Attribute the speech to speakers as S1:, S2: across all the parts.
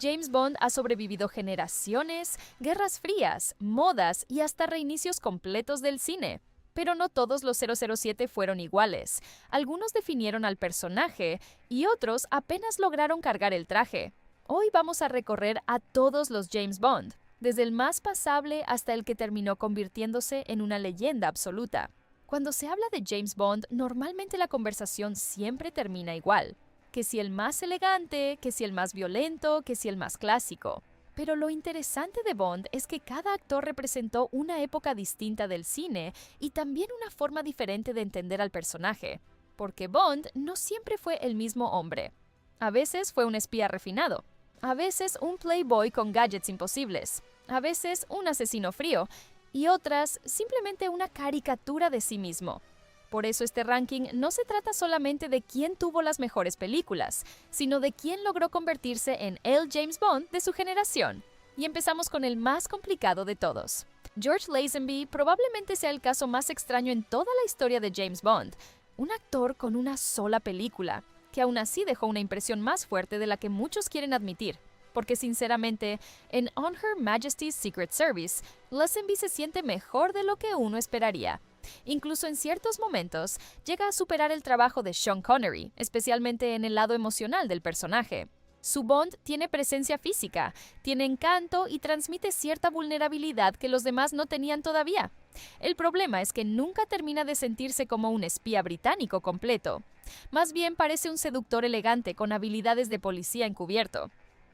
S1: James Bond ha sobrevivido generaciones, guerras frías, modas y hasta reinicios completos del cine. Pero no todos los 007 fueron iguales. Algunos definieron al personaje y otros apenas lograron cargar el traje. Hoy vamos a recorrer a todos los James Bond, desde el más pasable hasta el que terminó convirtiéndose en una leyenda absoluta. Cuando se habla de James Bond, normalmente la conversación siempre termina igual. Que si el más elegante, que si el más violento, que si el más clásico. Pero lo interesante de Bond es que cada actor representó una época distinta del cine y también una forma diferente de entender al personaje. Porque Bond no siempre fue el mismo hombre. A veces fue un espía refinado. A veces un playboy con gadgets imposibles. A veces un asesino frío. Y otras simplemente una caricatura de sí mismo. Por eso este ranking no se trata solamente de quién tuvo las mejores películas, sino de quién logró convertirse en el James Bond de su generación. Y empezamos con el más complicado de todos. George Lazenby probablemente sea el caso más extraño en toda la historia de James Bond, un actor con una sola película, que aún así dejó una impresión más fuerte de la que muchos quieren admitir. Porque sinceramente, en On Her Majesty's Secret Service, Lazenby se siente mejor de lo que uno esperaría. Incluso en ciertos momentos, llega a superar el trabajo de Sean Connery, especialmente en el lado emocional del personaje. Su Bond tiene presencia física, tiene encanto y transmite cierta vulnerabilidad que los demás no tenían todavía. El problema es que nunca termina de sentirse como un espía británico completo. Más bien parece un seductor elegante con habilidades de policía encubierto.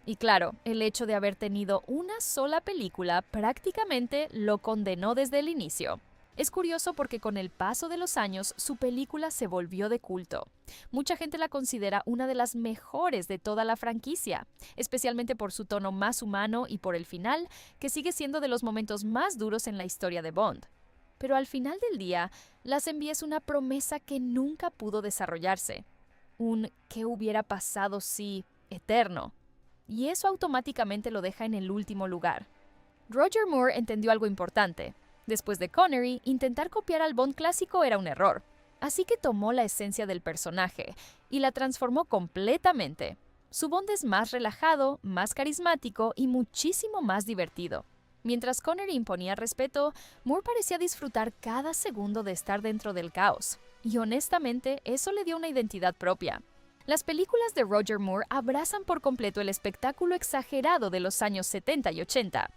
S1: Y claro, el hecho de haber tenido una sola película prácticamente lo condenó desde el inicio. Es curioso porque con el paso de los años su película se volvió de culto. Mucha gente la considera una de las mejores de toda la franquicia, especialmente por su tono más humano y por el final, que sigue siendo de los momentos más duros en la historia de Bond. Pero al final del día, Lazenby es una promesa que nunca pudo desarrollarse. Un ¿qué hubiera pasado si? Eterno. Y eso automáticamente lo deja en el último lugar. Roger Moore entendió algo importante. Después de Connery, intentar copiar al Bond clásico era un error. Así que tomó la esencia del personaje y la transformó completamente. Su Bond es más relajado, más carismático y muchísimo más divertido. Mientras Connery imponía respeto, Moore parecía disfrutar cada segundo de estar dentro del caos. Y honestamente, eso le dio una identidad propia. Las películas de Roger Moore abrazan por completo el espectáculo exagerado de los años 70 y 80.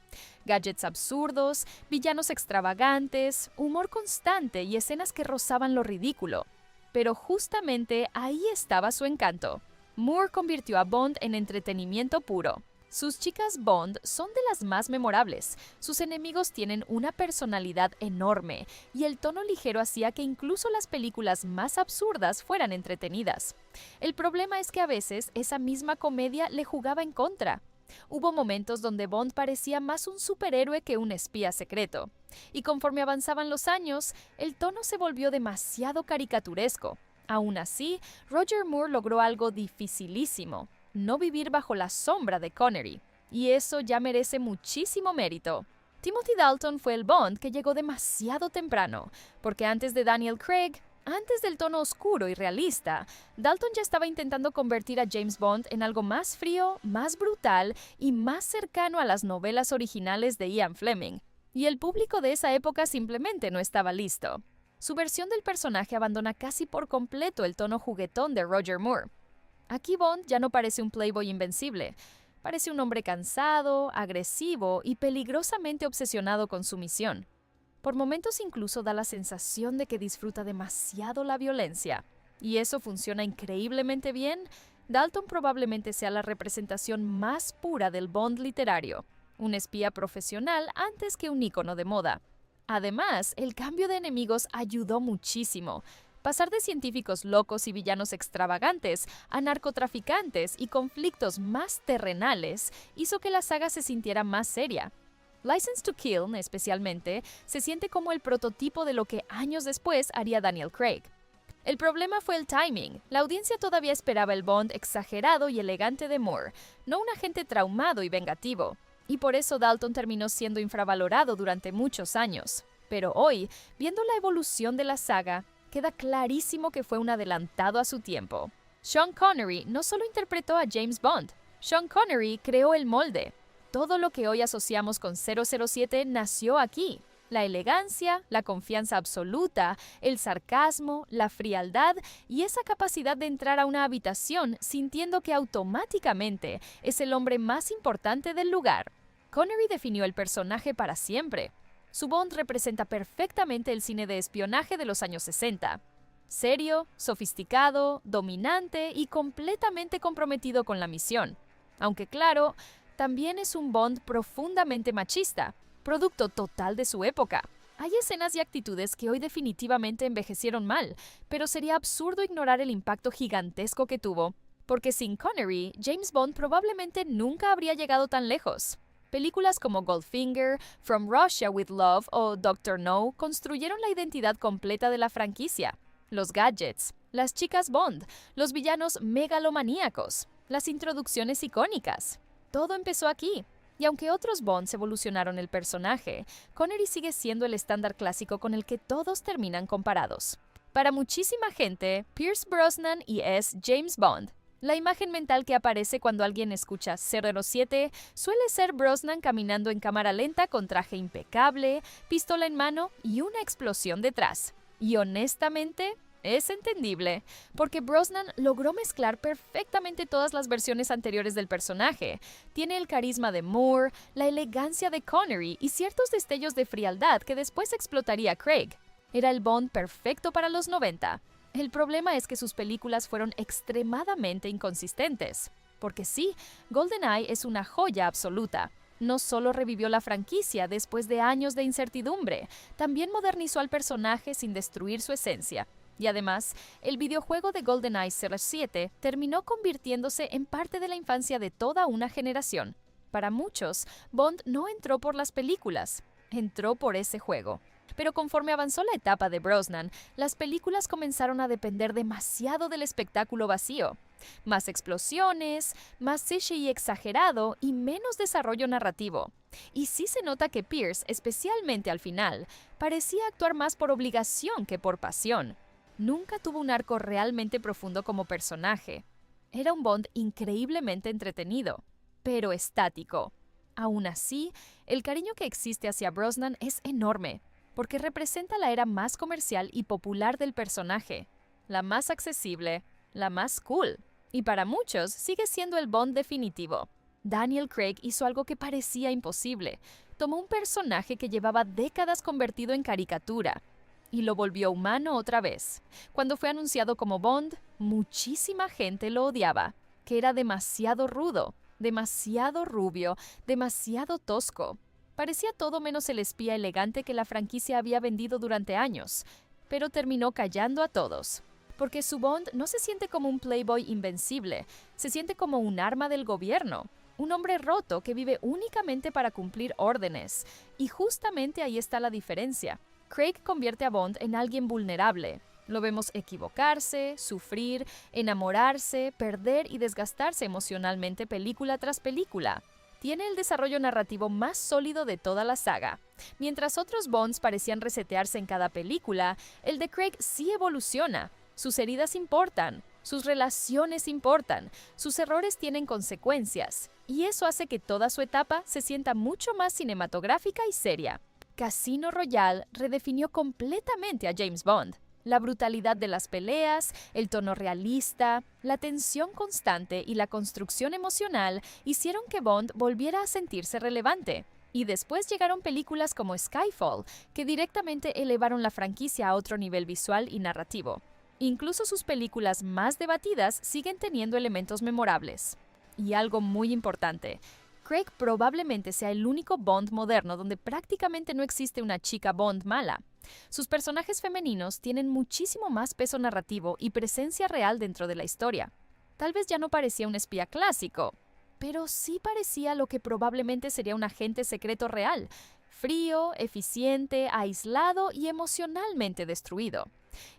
S1: Gadgets absurdos, villanos extravagantes, humor constante y escenas que rozaban lo ridículo. Pero justamente ahí estaba su encanto. Moore convirtió a Bond en entretenimiento puro. Sus chicas Bond son de las más memorables, sus enemigos tienen una personalidad enorme y el tono ligero hacía que incluso las películas más absurdas fueran entretenidas. El problema es que a veces esa misma comedia le jugaba en contra. Hubo momentos donde Bond parecía más un superhéroe que un espía secreto, y conforme avanzaban los años, el tono se volvió demasiado caricaturesco. Aún así, Roger Moore logró algo dificilísimo: no vivir bajo la sombra de Connery, y eso ya merece muchísimo mérito. Timothy Dalton fue el Bond que llegó demasiado temprano, porque antes de Daniel Craig, antes del tono oscuro y realista, Dalton ya estaba intentando convertir a James Bond en algo más frío, más brutal y más cercano a las novelas originales de Ian Fleming, y el público de esa época simplemente no estaba listo. Su versión del personaje abandona casi por completo el tono juguetón de Roger Moore. Aquí Bond ya no parece un playboy invencible, parece un hombre cansado, agresivo y peligrosamente obsesionado con su misión. Por momentos incluso da la sensación de que disfruta demasiado la violencia. Y eso funciona increíblemente bien. Dalton probablemente sea la representación más pura del Bond literario, un espía profesional antes que un ícono de moda. Además, el cambio de enemigos ayudó muchísimo. Pasar de científicos locos y villanos extravagantes a narcotraficantes y conflictos más terrenales hizo que la saga se sintiera más seria. License to Kill, especialmente, se siente como el prototipo de lo que años después haría Daniel Craig. El problema fue el timing. La audiencia todavía esperaba el Bond exagerado y elegante de Moore, no un agente traumado y vengativo. Y por eso Dalton terminó siendo infravalorado durante muchos años. Pero hoy, viendo la evolución de la saga, queda clarísimo que fue un adelantado a su tiempo. Sean Connery no solo interpretó a James Bond, Sean Connery creó el molde. Todo lo que hoy asociamos con 007 nació aquí. La elegancia, la confianza absoluta, el sarcasmo, la frialdad y esa capacidad de entrar a una habitación sintiendo que automáticamente es el hombre más importante del lugar. Connery definió el personaje para siempre. Su Bond representa perfectamente el cine de espionaje de los años 60. Serio, sofisticado, dominante y completamente comprometido con la misión. Aunque claro, también es un Bond profundamente machista, producto total de su época. Hay escenas y actitudes que hoy definitivamente envejecieron mal, pero sería absurdo ignorar el impacto gigantesco que tuvo, porque sin Connery, James Bond probablemente nunca habría llegado tan lejos. Películas como Goldfinger, From Russia with Love o Doctor No construyeron la identidad completa de la franquicia. Los gadgets, las chicas Bond, los villanos megalomaníacos, las introducciones icónicas. Todo empezó aquí. Y aunque otros Bonds evolucionaron el personaje, Connery sigue siendo el estándar clásico con el que todos terminan comparados. Para muchísima gente, Pierce Brosnan y es James Bond. La imagen mental que aparece cuando alguien escucha 007 suele ser Brosnan caminando en cámara lenta con traje impecable, pistola en mano y una explosión detrás. Y honestamente, es entendible, porque Brosnan logró mezclar perfectamente todas las versiones anteriores del personaje. Tiene el carisma de Moore, la elegancia de Connery y ciertos destellos de frialdad que después explotaría Craig. Era el Bond perfecto para los 90. El problema es que sus películas fueron extremadamente inconsistentes. Porque sí, GoldenEye es una joya absoluta. No solo revivió la franquicia después de años de incertidumbre, también modernizó al personaje sin destruir su esencia. Y además, el videojuego de GoldenEye 07 terminó convirtiéndose en parte de la infancia de toda una generación. Para muchos, Bond no entró por las películas, entró por ese juego. Pero conforme avanzó la etapa de Brosnan, las películas comenzaron a depender demasiado del espectáculo vacío. Más explosiones, más CGI exagerado y menos desarrollo narrativo. Y sí se nota que Pierce, especialmente al final, parecía actuar más por obligación que por pasión. Nunca tuvo un arco realmente profundo como personaje. Era un Bond increíblemente entretenido, pero estático. Aún así, el cariño que existe hacia Brosnan es enorme, porque representa la era más comercial y popular del personaje, la más accesible, la más cool, y para muchos sigue siendo el Bond definitivo. Daniel Craig hizo algo que parecía imposible. Tomó un personaje que llevaba décadas convertido en caricatura, y lo volvió humano otra vez. Cuando fue anunciado como Bond, muchísima gente lo odiaba, que era demasiado rudo, demasiado rubio, demasiado tosco. Parecía todo menos el espía elegante que la franquicia había vendido durante años, pero terminó callando a todos. Porque su Bond no se siente como un playboy invencible, se siente como un arma del gobierno. Un hombre roto que vive únicamente para cumplir órdenes. Y justamente ahí está la diferencia. Craig convierte a Bond en alguien vulnerable. Lo vemos equivocarse, sufrir, enamorarse, perder y desgastarse emocionalmente película tras película. Tiene el desarrollo narrativo más sólido de toda la saga. Mientras otros Bonds parecían resetearse en cada película, el de Craig sí evoluciona. Sus heridas importan, sus relaciones importan, sus errores tienen consecuencias. Y eso hace que toda su etapa se sienta mucho más cinematográfica y seria. Casino Royale redefinió completamente a James Bond. La brutalidad de las peleas, el tono realista, la tensión constante y la construcción emocional hicieron que Bond volviera a sentirse relevante. Y después llegaron películas como Skyfall, que directamente elevaron la franquicia a otro nivel visual y narrativo. Incluso sus películas más debatidas siguen teniendo elementos memorables. Y algo muy importante, Craig probablemente sea el único Bond moderno donde prácticamente no existe una chica Bond mala. Sus personajes femeninos tienen muchísimo más peso narrativo y presencia real dentro de la historia. Tal vez ya no parecía un espía clásico, pero sí parecía lo que probablemente sería un agente secreto real, frío, eficiente, aislado y emocionalmente destruido.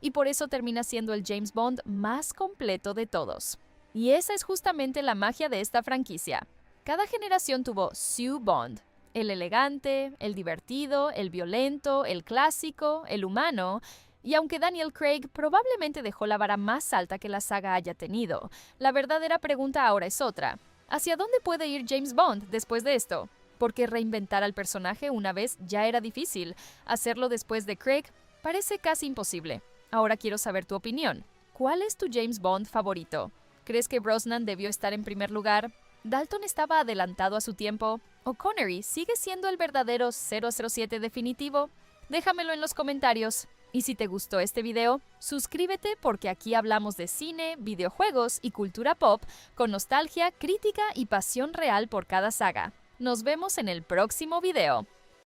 S1: Y por eso termina siendo el James Bond más completo de todos. Y esa es justamente la magia de esta franquicia. Cada generación tuvo su Bond, el elegante, el divertido, el violento, el clásico, el humano, y aunque Daniel Craig probablemente dejó la vara más alta que la saga haya tenido, la verdadera pregunta ahora es otra. ¿Hacia dónde puede ir James Bond después de esto? Porque reinventar al personaje una vez ya era difícil. Hacerlo después de Craig parece casi imposible. Ahora quiero saber tu opinión. ¿Cuál es tu James Bond favorito? ¿Crees que Brosnan debió estar en primer lugar? ¿Dalton estaba adelantado a su tiempo? ¿O Connery sigue siendo el verdadero 007 definitivo? Déjamelo en los comentarios. Y si te gustó este video, suscríbete porque aquí hablamos de cine, videojuegos y cultura pop con nostalgia, crítica y pasión real por cada saga. Nos vemos en el próximo video.